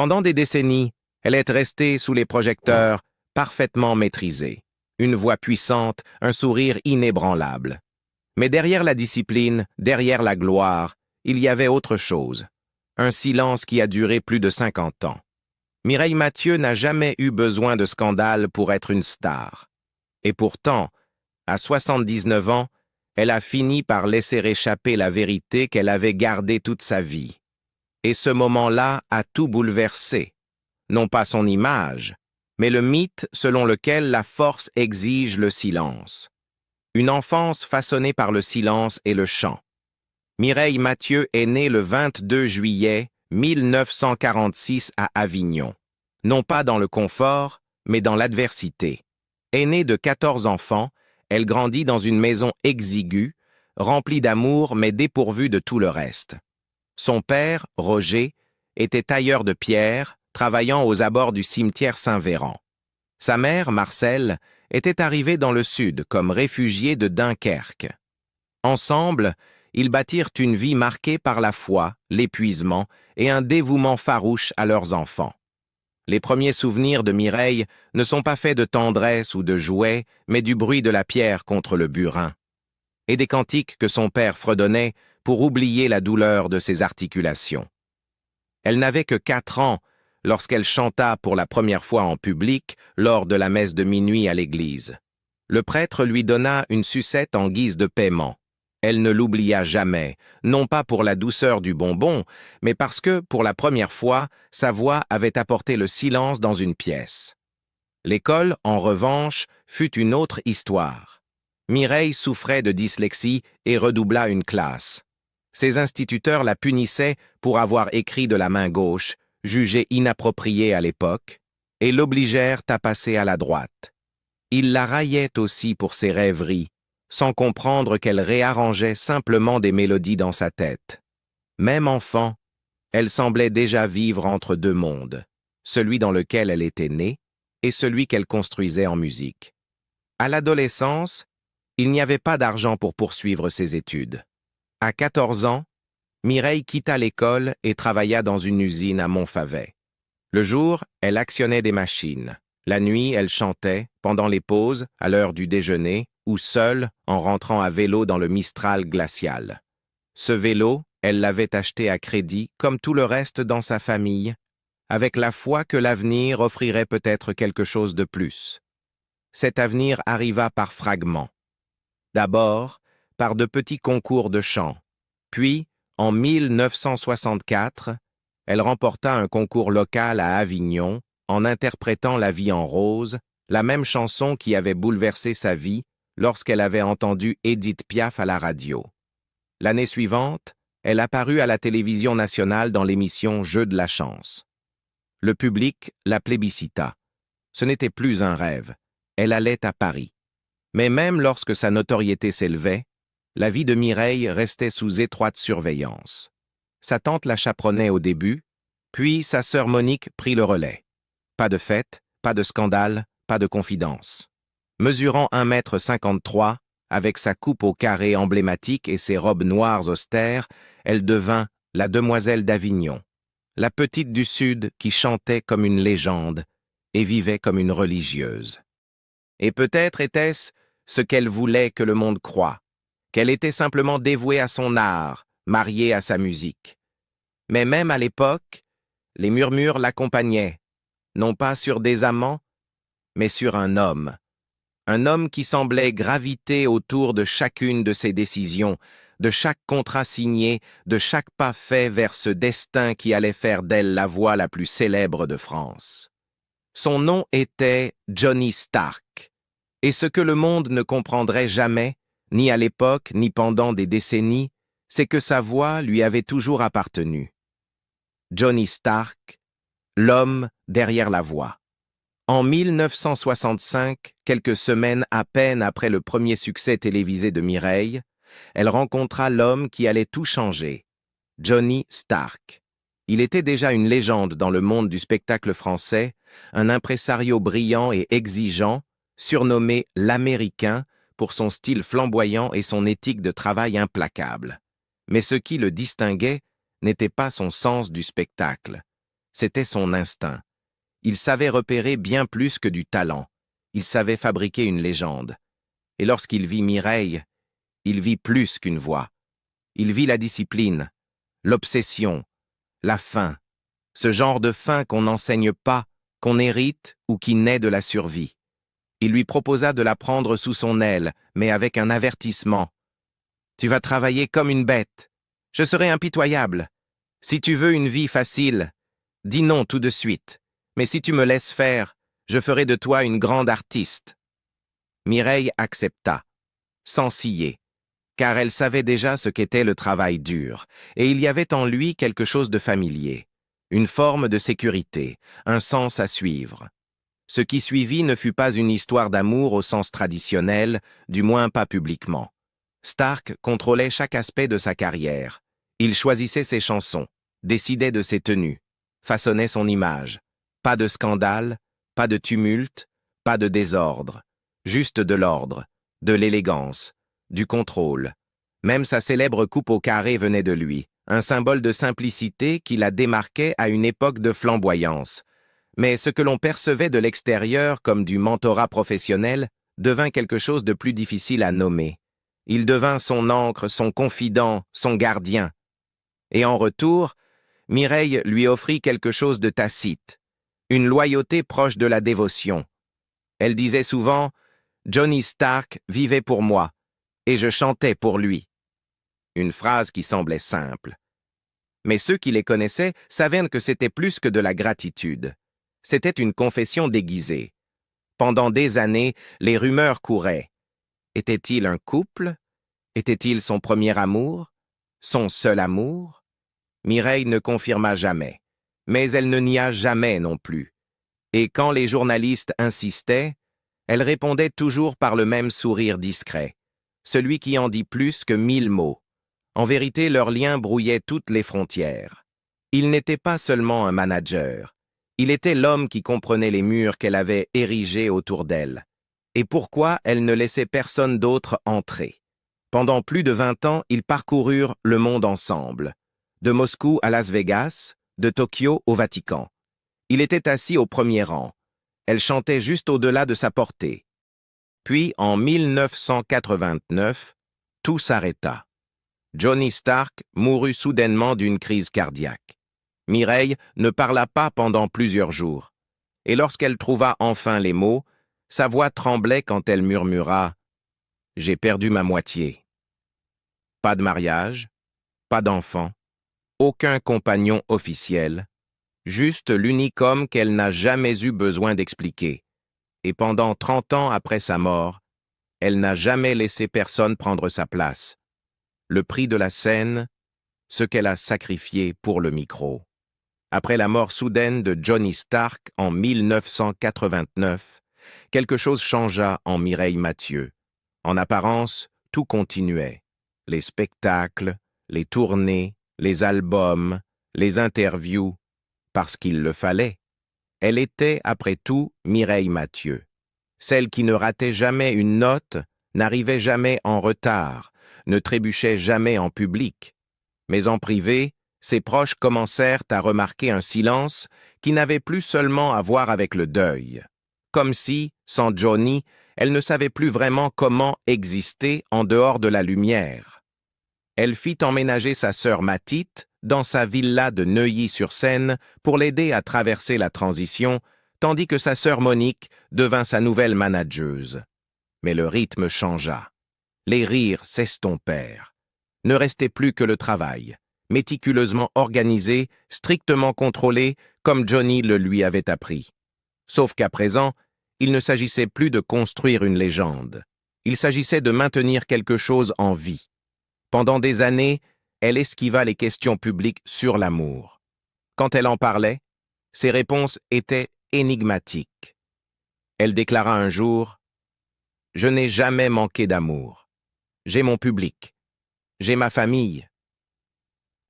Pendant des décennies, elle est restée sous les projecteurs, parfaitement maîtrisée. Une voix puissante, un sourire inébranlable. Mais derrière la discipline, derrière la gloire, il y avait autre chose. Un silence qui a duré plus de 50 ans. Mireille Mathieu n'a jamais eu besoin de scandale pour être une star. Et pourtant, à 79 ans, elle a fini par laisser échapper la vérité qu'elle avait gardée toute sa vie. Et ce moment-là a tout bouleversé. Non pas son image, mais le mythe selon lequel la force exige le silence. Une enfance façonnée par le silence et le chant. Mireille Mathieu est née le 22 juillet 1946 à Avignon. Non pas dans le confort, mais dans l'adversité. Aînée de 14 enfants, elle grandit dans une maison exiguë, remplie d'amour mais dépourvue de tout le reste. Son père, Roger, était tailleur de pierre, travaillant aux abords du cimetière Saint-Véran. Sa mère, Marcelle, était arrivée dans le sud comme réfugiée de Dunkerque. Ensemble, ils bâtirent une vie marquée par la foi, l'épuisement et un dévouement farouche à leurs enfants. Les premiers souvenirs de Mireille ne sont pas faits de tendresse ou de jouets, mais du bruit de la pierre contre le burin. Et des cantiques que son père fredonnait pour oublier la douleur de ses articulations. Elle n'avait que 4 ans lorsqu'elle chanta pour la première fois en public lors de la messe de minuit à l'église. Le prêtre lui donna une sucette en guise de paiement. Elle ne l'oublia jamais, non pas pour la douceur du bonbon, mais parce que, pour la première fois, sa voix avait apporté le silence dans une pièce. L'école, en revanche, fut une autre histoire. Mireille souffrait de dyslexie et redoubla une classe. Ses instituteurs la punissaient pour avoir écrit de la main gauche, jugée inappropriée à l'époque, et l'obligèrent à passer à la droite. Ils la raillaient aussi pour ses rêveries, sans comprendre qu'elle réarrangeait simplement des mélodies dans sa tête. Même enfant, elle semblait déjà vivre entre deux mondes, celui dans lequel elle était née et celui qu'elle construisait en musique. À l'adolescence, il n'y avait pas d'argent pour poursuivre ses études. À 14 ans, Mireille quitta l'école et travailla dans une usine à Montfavet. Le jour, elle actionnait des machines. La nuit, elle chantait, pendant les pauses, à l'heure du déjeuner, ou seule, en rentrant à vélo dans le Mistral glacial. Ce vélo, elle l'avait acheté à crédit, comme tout le reste dans sa famille, avec la foi que l'avenir offrirait peut-être quelque chose de plus. Cet avenir arriva par fragments. D'abord, par de petits concours de chant. Puis, en 1964, elle remporta un concours local à Avignon, en interprétant La vie en rose, la même chanson qui avait bouleversé sa vie lorsqu'elle avait entendu Édith Piaf à la radio. L'année suivante, elle apparut à la télévision nationale dans l'émission Jeu de la chance. Le public la plébiscita. Ce n'était plus un rêve. Elle allait à Paris. Mais même lorsque sa notoriété s'élevait, la vie de Mireille restait sous étroite surveillance. Sa tante la chaperonnait au début, puis sa sœur Monique prit le relais. Pas de fête, pas de scandale, pas de confidence. Mesurant 1,53 m, avec sa coupe au carré emblématique et ses robes noires austères, elle devint la demoiselle d'Avignon, la petite du Sud qui chantait comme une légende et vivait comme une religieuse. Et peut-être était-ce ce qu'elle voulait que le monde croie, qu'elle était simplement dévouée à son art, mariée à sa musique. Mais même à l'époque, les murmures l'accompagnaient, non pas sur des amants, mais sur un homme qui semblait graviter autour de chacune de ses décisions, de chaque contrat signé, de chaque pas fait vers ce destin qui allait faire d'elle la voix la plus célèbre de France. Son nom était Johnny Stark, et ce que le monde ne comprendrait jamais, ni à l'époque, ni pendant des décennies, c'est que sa voix lui avait toujours appartenu. Johnny Stark, l'homme derrière la voix. En 1965, quelques semaines à peine après le premier succès télévisé de Mireille, elle rencontra l'homme qui allait tout changer, Johnny Stark. Il était déjà une légende dans le monde du spectacle français, un impresario brillant et exigeant, surnommé l'Américain pour son style flamboyant et son éthique de travail implacable. Mais ce qui le distinguait n'était pas son sens du spectacle. C'était son instinct. Il savait repérer bien plus que du talent. Il savait fabriquer une légende. Et lorsqu'il vit Mireille, il vit plus qu'une voix. Il vit la discipline, l'obsession, la faim. Ce genre de faim qu'on n'enseigne pas, qu'on hérite ou qui naît de la survie. Il lui proposa de la prendre sous son aile, mais avec un avertissement. « Tu vas travailler comme une bête. Je serai impitoyable. Si tu veux une vie facile, dis non tout de suite. Mais si tu me laisses faire, je ferai de toi une grande artiste. » Mireille accepta, sans ciller, car elle savait déjà ce qu'était le travail dur, et il y avait en lui quelque chose de familier, une forme de sécurité, un sens à suivre. Ce qui suivit ne fut pas une histoire d'amour au sens traditionnel, du moins pas publiquement. Stark contrôlait chaque aspect de sa carrière. Il choisissait ses chansons, décidait de ses tenues, façonnait son image. Pas de scandale, pas de tumulte, pas de désordre. Juste de l'ordre, de l'élégance, du contrôle. Même sa célèbre coupe au carré venait de lui, un symbole de simplicité qui la démarquait à une époque de flamboyance. Mais ce que l'on percevait de l'extérieur comme du mentorat professionnel devint quelque chose de plus difficile à nommer. Il devint son ancre, son confident, son gardien. Et en retour, Mireille lui offrit quelque chose de tacite, une loyauté proche de la dévotion. Elle disait souvent « Johnny Stark vivait pour moi, et je chantais pour lui ». Une phrase qui semblait simple. Mais ceux qui les connaissaient savaient que c'était plus que de la gratitude. C'était une confession déguisée. Pendant des années, les rumeurs couraient. Était-il un couple? Était-il son premier amour? Son seul amour? Mireille ne confirma jamais, mais elle ne nia jamais non plus. Et quand les journalistes insistaient, elle répondait toujours par le même sourire discret, celui qui en dit plus que 1000 mots. En vérité, leur lien brouillait toutes les frontières. Il n'était pas seulement un manager. Il était l'homme qui comprenait les murs qu'elle avait érigés autour d'elle. Et pourquoi elle ne laissait personne d'autre entrer. Pendant plus de 20 ans, ils parcoururent le monde ensemble. De Moscou à Las Vegas, de Tokyo au Vatican. Il était assis au premier rang. Elle chantait juste au-delà de sa portée. Puis, en 1989, tout s'arrêta. Johnny Stark mourut soudainement d'une crise cardiaque. Mireille ne parla pas pendant plusieurs jours. Et lorsqu'elle trouva enfin les mots, sa voix tremblait quand elle murmura « J'ai perdu ma moitié ». Pas de mariage, pas d'enfant, aucun compagnon officiel, juste l'unique homme qu'elle n'a jamais eu besoin d'expliquer. Et pendant 30 ans après sa mort, elle n'a jamais laissé personne prendre sa place. Le prix de la scène, ce qu'elle a sacrifié pour le micro. Après la mort soudaine de Johnny Stark en 1989, quelque chose changea en Mireille Mathieu. En apparence, tout continuait. Les spectacles, les tournées, les albums, les interviews, parce qu'il le fallait. Elle était, après tout, Mireille Mathieu. Celle qui ne ratait jamais une note, n'arrivait jamais en retard, ne trébuchait jamais en public. Mais en privé, ses proches commencèrent à remarquer un silence qui n'avait plus seulement à voir avec le deuil. Comme si, sans Johnny, elle ne savait plus vraiment comment exister en dehors de la lumière. Elle fit emménager sa sœur Mathilde dans sa villa de Neuilly-sur-Seine pour l'aider à traverser la transition, tandis que sa sœur Monique devint sa nouvelle manageuse. Mais le rythme changea. Les rires s'estompèrent. Ne restait plus que le travail, méticuleusement organisé, strictement contrôlé, comme Johnny le lui avait appris. Sauf qu'à présent, il ne s'agissait plus de construire une légende. Il s'agissait de maintenir quelque chose en vie. Pendant des années, elle esquiva les questions publiques sur l'amour. Quand elle en parlait, ses réponses étaient énigmatiques. Elle déclara un jour « Je n'ai jamais manqué d'amour. J'ai mon public. J'ai ma famille. »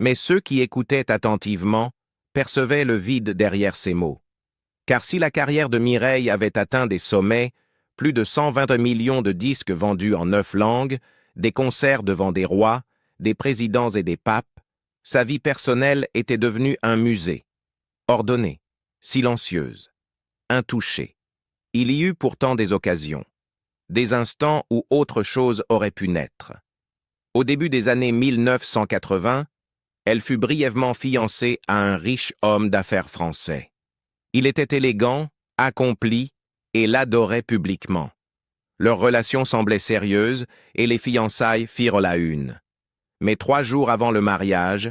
Mais ceux qui écoutaient attentivement percevaient le vide derrière ces mots. Car si la carrière de Mireille avait atteint des sommets, plus de 120 millions de disques vendus en 9 langues, des concerts devant des rois, des présidents et des papes, sa vie personnelle était devenue un musée. ordonnée, silencieuse, intouchée. Il y eut pourtant des occasions, des instants où autre chose aurait pu naître. Au début des années 1980, elle fut brièvement fiancée à un riche homme d'affaires français. Il était élégant, accompli, et l'adorait publiquement. Leur relation semblait sérieuse et les fiançailles firent la une. Mais 3 jours avant le mariage,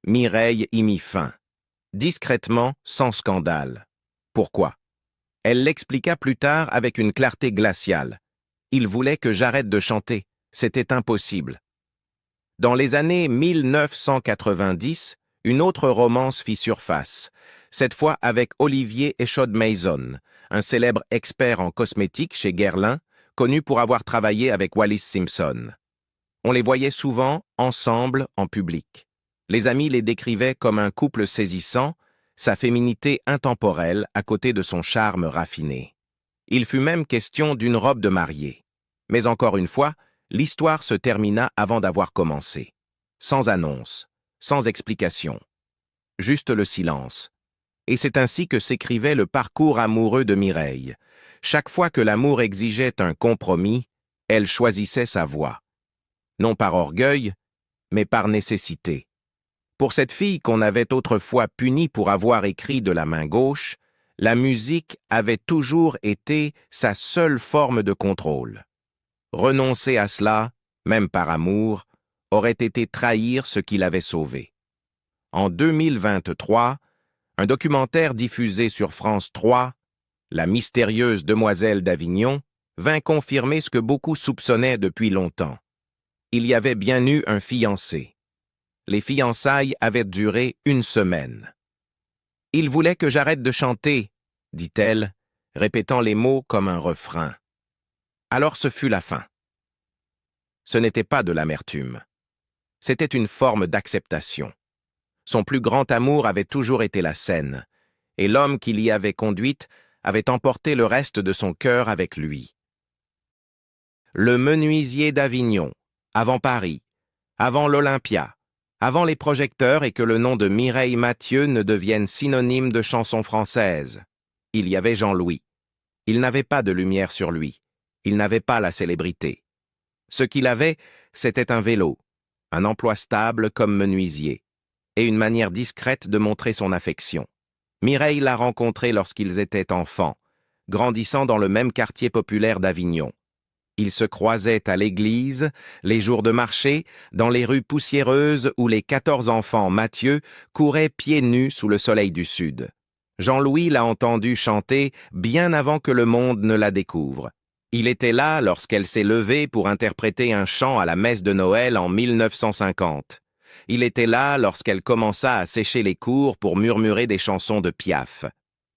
Mireille y mit fin. Discrètement, sans scandale. Pourquoi? Elle l'expliqua plus tard avec une clarté glaciale. Il voulait que j'arrête de chanter. C'était impossible. Dans les années 1990, une autre romance fit surface, cette fois avec Olivier Echaud-Mason, un célèbre expert en cosmétiques chez Guerlain, connu pour avoir travaillé avec Wallis Simpson. On les voyait souvent ensemble en public. Les amis les décrivaient comme un couple saisissant, sa féminité intemporelle à côté de son charme raffiné. Il fut même question d'une robe de mariée. Mais encore une fois, l'histoire se termina avant d'avoir commencé. Sans annonce, sans explication. Juste le silence. Et c'est ainsi que s'écrivait le parcours amoureux de Mireille. Chaque fois que l'amour exigeait un compromis, elle choisissait sa voie. Non par orgueil, mais par nécessité. Pour cette fille qu'on avait autrefois punie pour avoir écrit de la main gauche, la musique avait toujours été sa seule forme de contrôle. Renoncer à cela, même par amour, aurait été trahir ce qui l'avait sauvée. En 2023, un documentaire diffusé sur France 3, La mystérieuse demoiselle d'Avignon, vint confirmer ce que beaucoup soupçonnaient depuis longtemps. Il y avait bien eu un fiancé. Les fiançailles avaient duré 1 semaine. « Il voulait que j'arrête de chanter », dit-elle, répétant les mots comme un refrain. Alors ce fut la fin. Ce n'était pas de l'amertume. C'était une forme d'acceptation. Son plus grand amour avait toujours été la scène, et l'homme qui l'y avait conduite avait emporté le reste de son cœur avec lui. Le menuisier d'Avignon, avant Paris, avant l'Olympia, avant les projecteurs et que le nom de Mireille Mathieu ne devienne synonyme de chanson française. Il y avait Jean-Louis. Il n'avait pas de lumière sur lui. Il n'avait pas la célébrité. Ce qu'il avait, c'était un vélo, un emploi stable comme menuisier, et une manière discrète de montrer son affection. Mireille l'a rencontré lorsqu'ils étaient enfants, grandissant dans le même quartier populaire d'Avignon. Ils se croisaient à l'église, les jours de marché, dans les rues poussiéreuses où les 14 enfants Mathieu couraient pieds nus sous le soleil du sud. Jean-Louis l'a entendu chanter bien avant que le monde ne la découvre. Il était là lorsqu'elle s'est levée pour interpréter un chant à la messe de Noël en 1950. Il était là lorsqu'elle commença à sécher les cours pour murmurer des chansons de Piaf.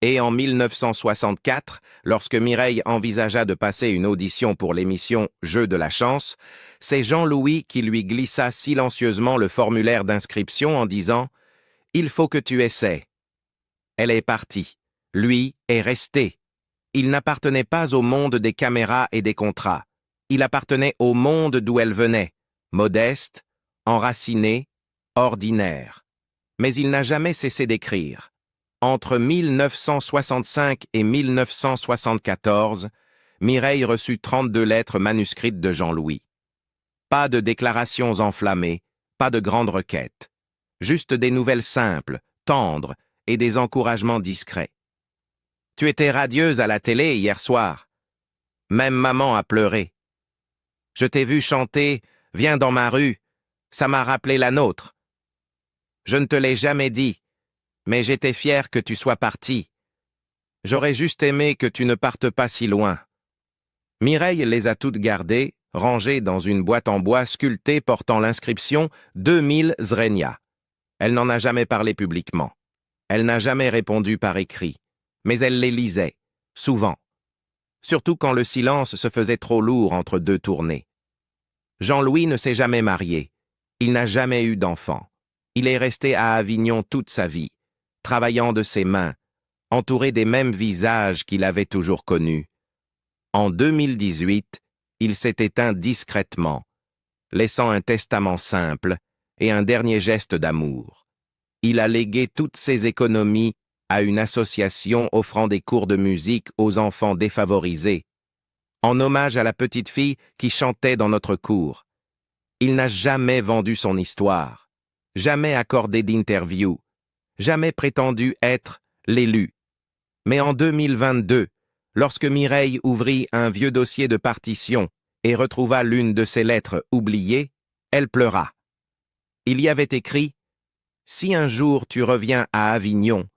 Et en 1964, lorsque Mireille envisagea de passer une audition pour l'émission Jeu de la chance, c'est Jean-Louis qui lui glissa silencieusement le formulaire d'inscription en disant « Il faut que tu essaies ». Elle est partie. Lui est resté. Il n'appartenait pas au monde des caméras et des contrats. Il appartenait au monde d'où elle venait, modeste, enraciné, ordinaire. Mais il n'a jamais cessé d'écrire. Entre 1965 et 1974, Mireille reçut 32 lettres manuscrites de Jean-Louis. Pas de déclarations enflammées, pas de grandes requêtes. Juste des nouvelles simples, tendres et des encouragements discrets. « Tu étais radieuse à la télé hier soir. Même maman a pleuré. Je t'ai vu chanter « Viens dans ma rue », ça m'a rappelé la nôtre. Je ne te l'ai jamais dit, mais j'étais fier que tu sois parti. J'aurais juste aimé que tu ne partes pas si loin. » Mireille les a toutes gardées, rangées dans une boîte en bois sculptée portant l'inscription « 2000 Zrenia ». Elle n'en a jamais parlé publiquement. Elle n'a jamais répondu par écrit. Mais elle les lisait, souvent. Surtout quand le silence se faisait trop lourd entre 2 tournées. Jean-Louis ne s'est jamais marié. Il n'a jamais eu d'enfant. Il est resté à Avignon toute sa vie, travaillant de ses mains, entouré des mêmes visages qu'il avait toujours connus. En 2018, il s'est éteint discrètement, laissant un testament simple et un dernier geste d'amour. Il a légué toutes ses économies à une association offrant des cours de musique aux enfants défavorisés, en hommage à la petite fille qui chantait dans notre cour. Il n'a jamais vendu son histoire, jamais accordé d'interview, jamais prétendu être l'élu. Mais en 2022, lorsque Mireille ouvrit un vieux dossier de partition et retrouva l'une de ses lettres oubliées, elle pleura. Il y avait écrit « Si un jour tu reviens à Avignon,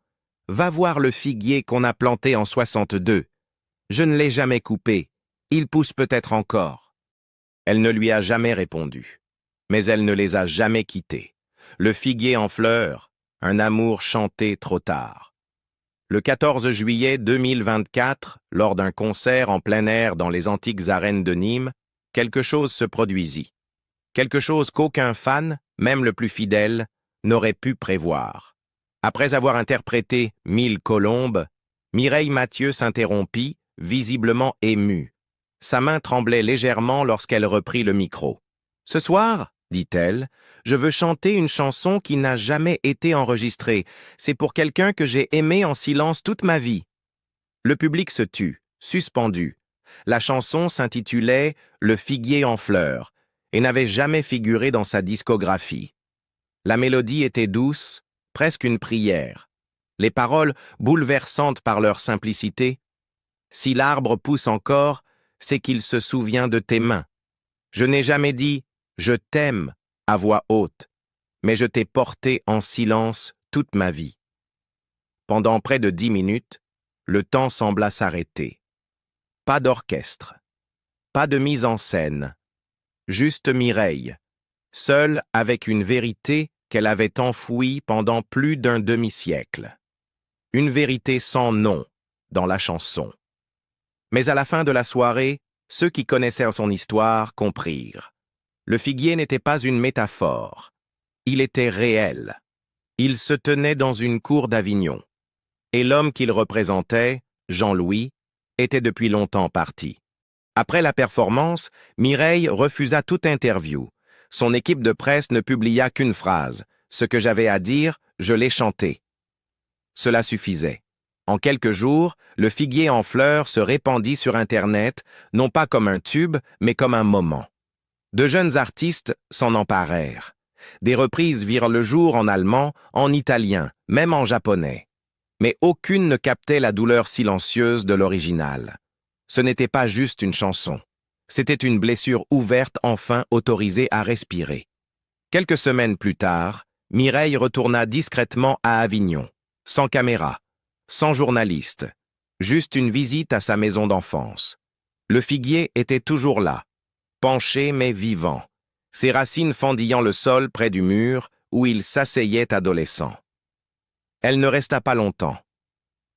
va voir le figuier qu'on a planté en 62. Je ne l'ai jamais coupé, il pousse peut-être encore. » Elle ne lui a jamais répondu, mais elle ne les a jamais quittés. Le figuier en fleurs, un amour chanté trop tard. Le 14 juillet 2024, lors d'un concert en plein air dans les antiques arènes de Nîmes, quelque chose se produisit. Quelque chose qu'aucun fan, même le plus fidèle, n'aurait pu prévoir. Après avoir interprété « 1000 colombes », Mireille Mathieu s'interrompit, visiblement émue. Sa main tremblait légèrement lorsqu'elle reprit le micro. « Ce soir, dit-elle, je veux chanter une chanson qui n'a jamais été enregistrée. C'est pour quelqu'un que j'ai aimé en silence toute ma vie. » Le public se tut, suspendu. La chanson s'intitulait « Le figuier en fleurs » et n'avait jamais figuré dans sa discographie. La mélodie était douce, presque une prière. Les paroles, bouleversantes par leur simplicité. « Si l'arbre pousse encore, c'est qu'il se souvient de tes mains. Je n'ai jamais dit « je t'aime » à voix haute, mais je t'ai porté en silence toute ma vie. » Pendant près de 10 minutes, le temps sembla s'arrêter. Pas d'orchestre, pas de mise en scène, juste Mireille, seule avec une vérité qu'elle avait enfouie pendant plus d'un demi-siècle. Une vérité sans nom dans la chanson. Mais à la fin de la soirée, ceux qui connaissaient son histoire comprirent. Le figuier n'était pas une métaphore. Il était réel. Il se tenait dans une cour d'Avignon. Et l'homme qu'il représentait, Jean-Louis, était depuis longtemps parti. Après la performance, Mireille refusa toute interview. Son équipe de presse ne publia qu'une phrase. « Ce que j'avais à dire, je l'ai chanté. » Cela suffisait. En quelques jours, le figuier en fleurs se répandit sur Internet, non pas comme un tube, mais comme un moment. De jeunes artistes s'en emparèrent. Des reprises virent le jour en allemand, en italien, même en japonais. Mais aucune ne captait la douleur silencieuse de l'original. Ce n'était pas juste une chanson. C'était une blessure ouverte enfin autorisée à respirer. Quelques semaines plus tard, Mireille retourna discrètement à Avignon, sans caméra, sans journaliste, juste une visite à sa maison d'enfance. Le figuier était toujours là, penché mais vivant, ses racines fendillant le sol près du mur où il s'asseyait adolescent. Elle ne resta pas longtemps,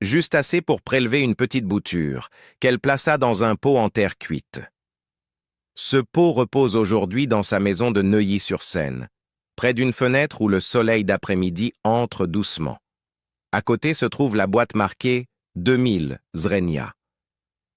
juste assez pour prélever une petite bouture, qu'elle plaça dans un pot en terre cuite. Ce pot repose aujourd'hui dans sa maison de Neuilly-sur-Seine, près d'une fenêtre où le soleil d'après-midi entre doucement. À côté se trouve la boîte marquée « 2000 Zrenia ».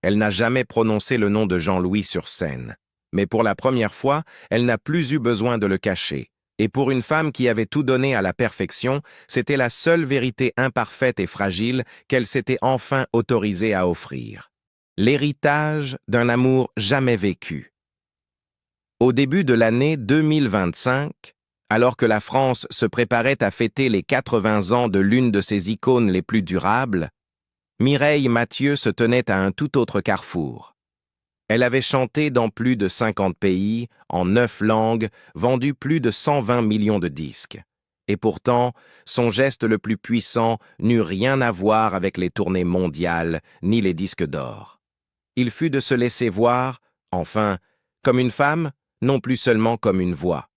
Elle n'a jamais prononcé le nom de Jean-Louis sur scène, mais pour la première fois, elle n'a plus eu besoin de le cacher. Et pour une femme qui avait tout donné à la perfection, c'était la seule vérité imparfaite et fragile qu'elle s'était enfin autorisée à offrir. L'héritage d'un amour jamais vécu. Au début de l'année 2025, alors que la France se préparait à fêter les 80 ans de l'une de ses icônes les plus durables, Mireille Mathieu se tenait à un tout autre carrefour. Elle avait chanté dans plus de 50 pays, en 9 langues, vendu plus de 120 millions de disques. Et pourtant, son geste le plus puissant n'eut rien à voir avec les tournées mondiales ni les disques d'or. Il fut de se laisser voir, enfin, comme une femme, non plus seulement comme une voix.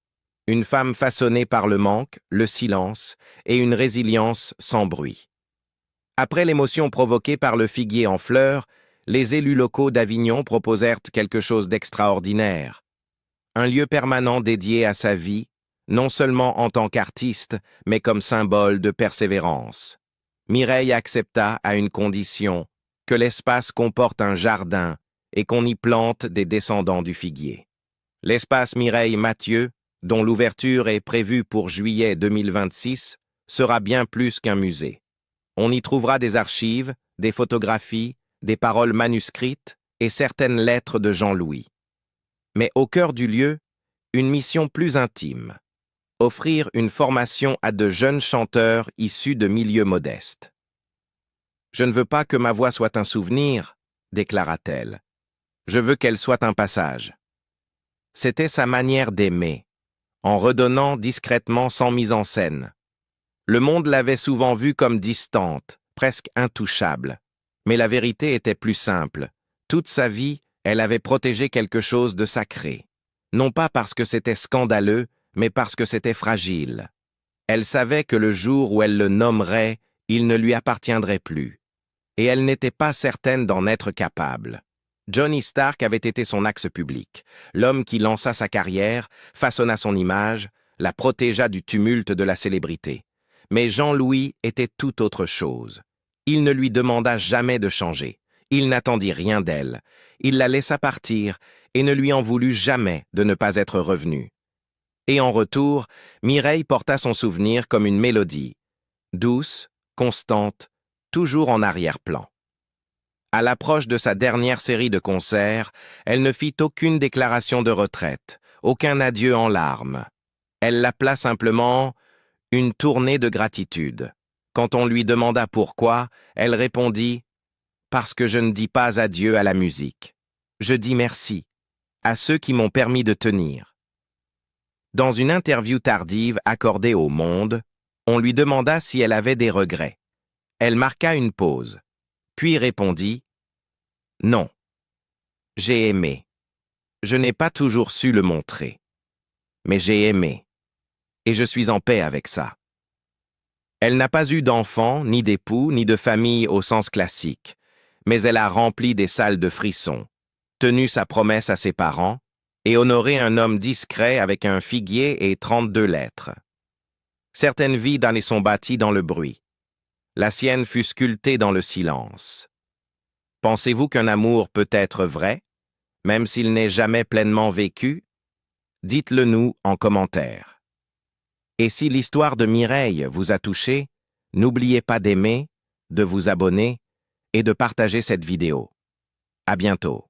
Une femme façonnée par le manque, le silence et une résilience sans bruit. Après l'émotion provoquée par le figuier en fleurs, les élus locaux d'Avignon proposèrent quelque chose d'extraordinaire. Un lieu permanent dédié à sa vie, non seulement en tant qu'artiste, mais comme symbole de persévérance. Mireille accepta à une condition, que l'espace comporte un jardin et qu'on y plante des descendants du figuier. L'espace Mireille Mathieu, dont l'ouverture est prévue pour juillet 2026, sera bien plus qu'un musée. On y trouvera des archives, des photographies, des paroles manuscrites et certaines lettres de Jean-Louis. Mais au cœur du lieu, une mission plus intime. Offrir une formation à de jeunes chanteurs issus de milieux modestes. « Je ne veux pas que ma voix soit un souvenir, » déclara-t-elle. « Je veux qu'elle soit un passage. » C'était sa manière d'aimer, en redonnant discrètement sans mise en scène. Le monde l'avait souvent vue comme distante, presque intouchable. Mais la vérité était plus simple. Toute sa vie, elle avait protégé quelque chose de sacré. Non pas parce que c'était scandaleux, mais parce que c'était fragile. Elle savait que le jour où elle le nommerait, il ne lui appartiendrait plus. Et elle n'était pas certaine d'en être capable. Johnny Stark avait été son axe public, l'homme qui lança sa carrière, façonna son image, la protégea du tumulte de la célébrité. Mais Jean-Louis était tout autre chose. Il ne lui demanda jamais de changer. Il n'attendit rien d'elle. Il la laissa partir et ne lui en voulut jamais de ne pas être revenu. Et en retour, Mireille porta son souvenir comme une mélodie, douce, constante, toujours en arrière-plan. À l'approche de sa dernière série de concerts, elle ne fit aucune déclaration de retraite, aucun adieu en larmes. Elle l'appela simplement « une tournée de gratitude ». Quand on lui demanda pourquoi, elle répondit « parce que je ne dis pas adieu à la musique. Je dis merci à ceux qui m'ont permis de tenir ». Dans une interview tardive accordée au Monde, on lui demanda si elle avait des regrets. Elle marqua une pause, puis répondit « Non, j'ai aimé. Je n'ai pas toujours su le montrer. Mais j'ai aimé. Et je suis en paix avec ça. » Elle n'a pas eu d'enfant, ni d'époux, ni de famille au sens classique, mais elle a rempli des salles de frissons, tenu sa promesse à ses parents et honoré un homme discret avec un figuier et 32 lettres. Certaines vies d'années sont bâties dans le bruit. La sienne fut sculptée dans le silence. Pensez-vous qu'un amour peut être vrai, même s'il n'est jamais pleinement vécu? Dites-le nous en commentaire. Et si l'histoire de Mireille vous a touché, n'oubliez pas d'aimer, de vous abonner et de partager cette vidéo. À bientôt.